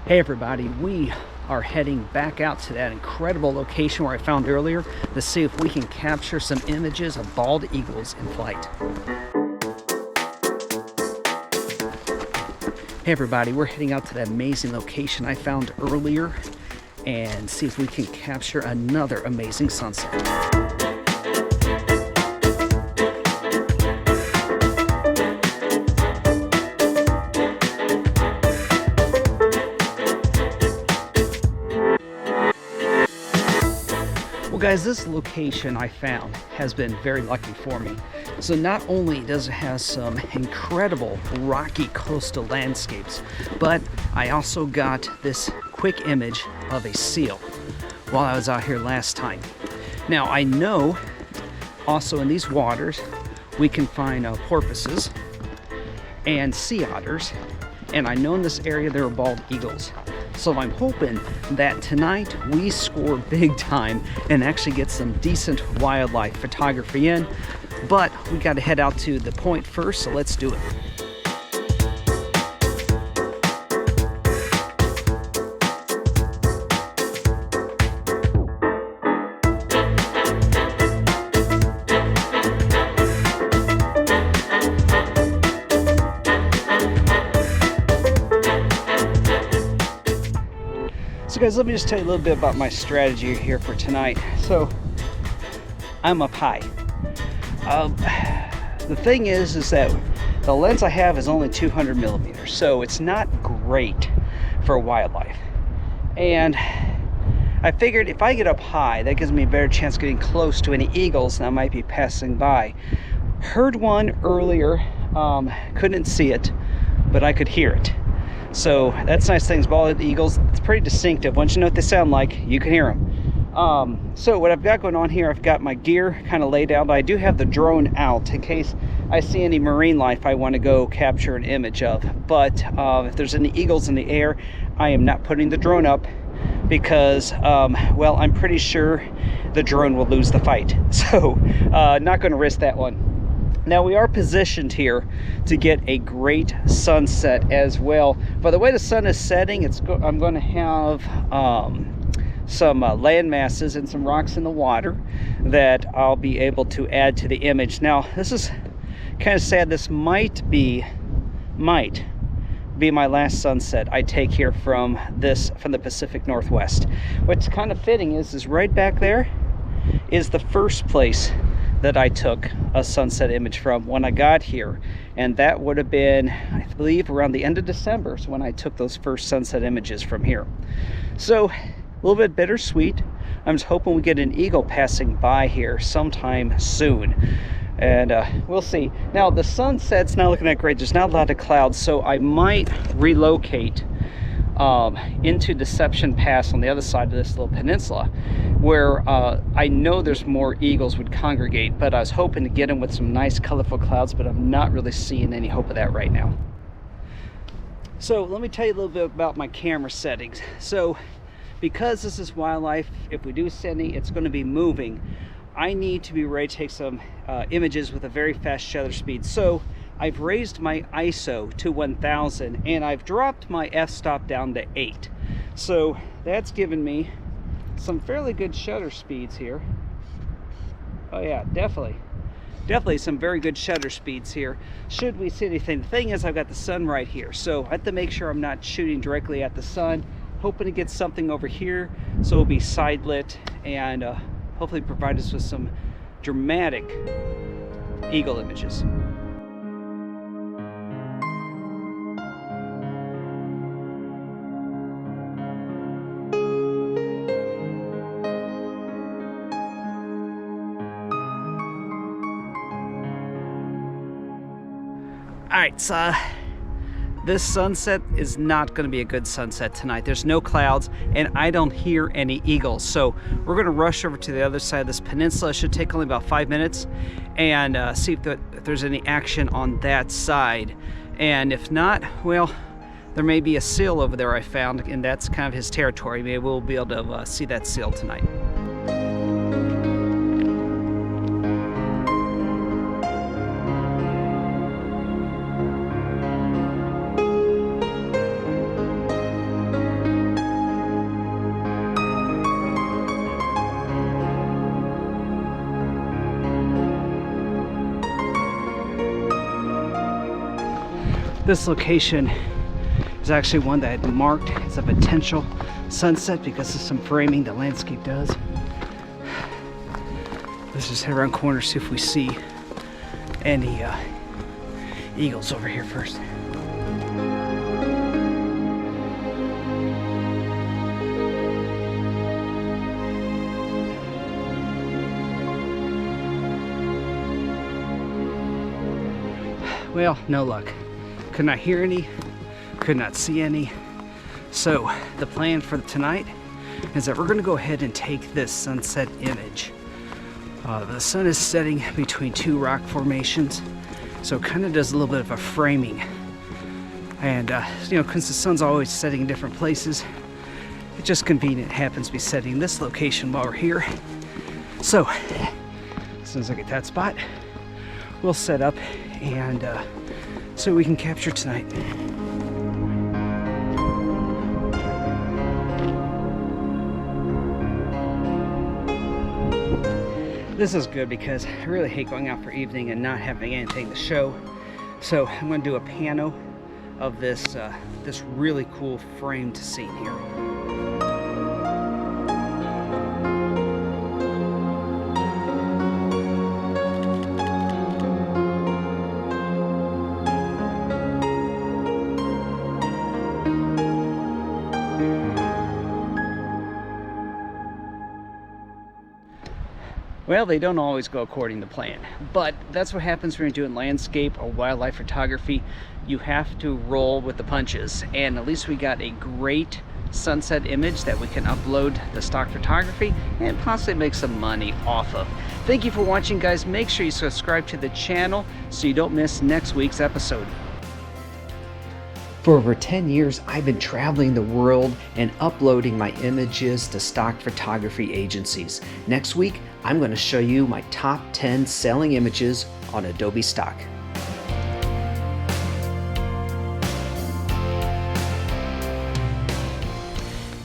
Hey everybody, we are heading back out to that incredible location where I found earlier to see if we can capture some images of bald eagles in flight. Hey everybody, we're heading out to that amazing location I found earlier and see if we can capture another amazing sunset. Well guys, this location I found has been very lucky for me. So not only does it have some incredible rocky coastal landscapes, but I also got this quick image of a seal while I was out here last time. Now I know also in these waters we can find porpoises and sea otters, and I know in this area there are bald eagles. So I'm hoping that tonight we score big time and actually get some decent wildlife photography in. But we got to head out to the point first, so let's do it. So guys, let me just tell you a little bit about my strategy here for tonight. So I'm up high. The thing is that the lens I have is only 200 millimeters, so it's not great for wildlife. And I figured if I get up high, that gives me a better chance of getting close to any eagles that might be passing by. Heard one earlier, couldn't see it, but I could hear it. So that's nice things. Bald eagles, it's pretty distinctive. Once you know what they sound like, you can hear them. So what I've got going on here, I've got my gear kind of laid out, but I do have the drone out in case I see any marine life I want to go capture an image of. But if there's any eagles in the air, I am not putting the drone up because, well, I'm pretty sure the drone will lose the fight. So not going to risk that one. Now we are positioned here to get a great sunset as well. By the way the sun is setting, I'm going to have some land masses and some rocks in the water that I'll be able to add to the image. Now this is kind of sad. This might be my last sunset I take here from the Pacific Northwest. What's kind of fitting is right back there is the first place that I took a sunset image from when I got here, and that would have been, I believe, around the end of December is when I took those first sunset images from here. So a little bit bittersweet. I'm just hoping we get an eagle passing by here sometime soon, and we'll see. Now the sunset's not looking that great. There's not a lot of clouds, so I might relocate into Deception Pass on the other side of this little peninsula, where I know there's more eagles would congregate, but I was hoping to get them with some nice colorful clouds, but I'm not really seeing any hope of that right now. So let me tell you a little bit about my camera settings. So because this is wildlife, if we do see any, it's going to be moving. I need to be ready to take some images with a very fast shutter speed. So I've raised my ISO to 1000 and I've dropped my f-stop down to 8. So that's given me some fairly good shutter speeds here. Oh yeah, definitely some very good shutter speeds here should we see anything. The thing is, I've got the sun right here, so I have to make sure I'm not shooting directly at the sun. Hoping to get something over here so it'll be side lit and hopefully provide us with some dramatic eagle images. Alright, so this sunset is not going to be a good sunset tonight. There's no clouds and I don't hear any eagles. So we're going to rush over to the other side of this peninsula. It should take only about 5 minutes and see if there's any action on that side. And if not, well, there may be a seal over there I found, and that's kind of his territory. Maybe we'll be able to see that seal tonight. This location is actually one that I had marked as a potential sunset because of some framing the landscape does. Let's just head around corner, see if we see any eagles over here first. Well, no luck. Could not hear any, could not see any. So the plan for tonight is that we're gonna go ahead and take this sunset image. The sun is setting between two rock formations, so it kind of does a little bit of a framing. And you know, since the sun's always setting in different places, it's just convenient. It happens to be setting in this location while we're here. So as soon as I get that spot, we'll set up and see what we can capture tonight. This is good because I really hate going out for evening and not having anything to show. So I'm going to do a pano of this this really cool framed scene here. Well, they don't always go according to plan, but that's what happens when you're doing landscape or wildlife photography. You have to roll with the punches, and at least we got a great sunset image that we can upload the stock photography and possibly make some money off of. Thank you for watching, guys. Make sure you subscribe to the channel so you don't miss next week's episode. For over 10 years, I've been traveling the world and uploading my images to stock photography agencies. Next week, I'm going to show you my top 10 selling images on Adobe Stock.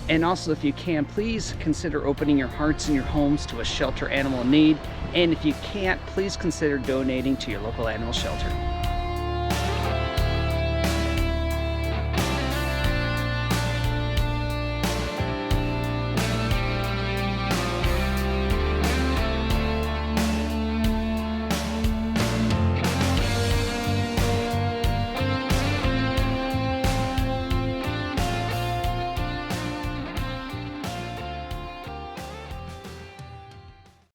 And also, if you can, please consider opening your hearts and your homes to a shelter animal in need. And if you can't, please consider donating to your local animal shelter.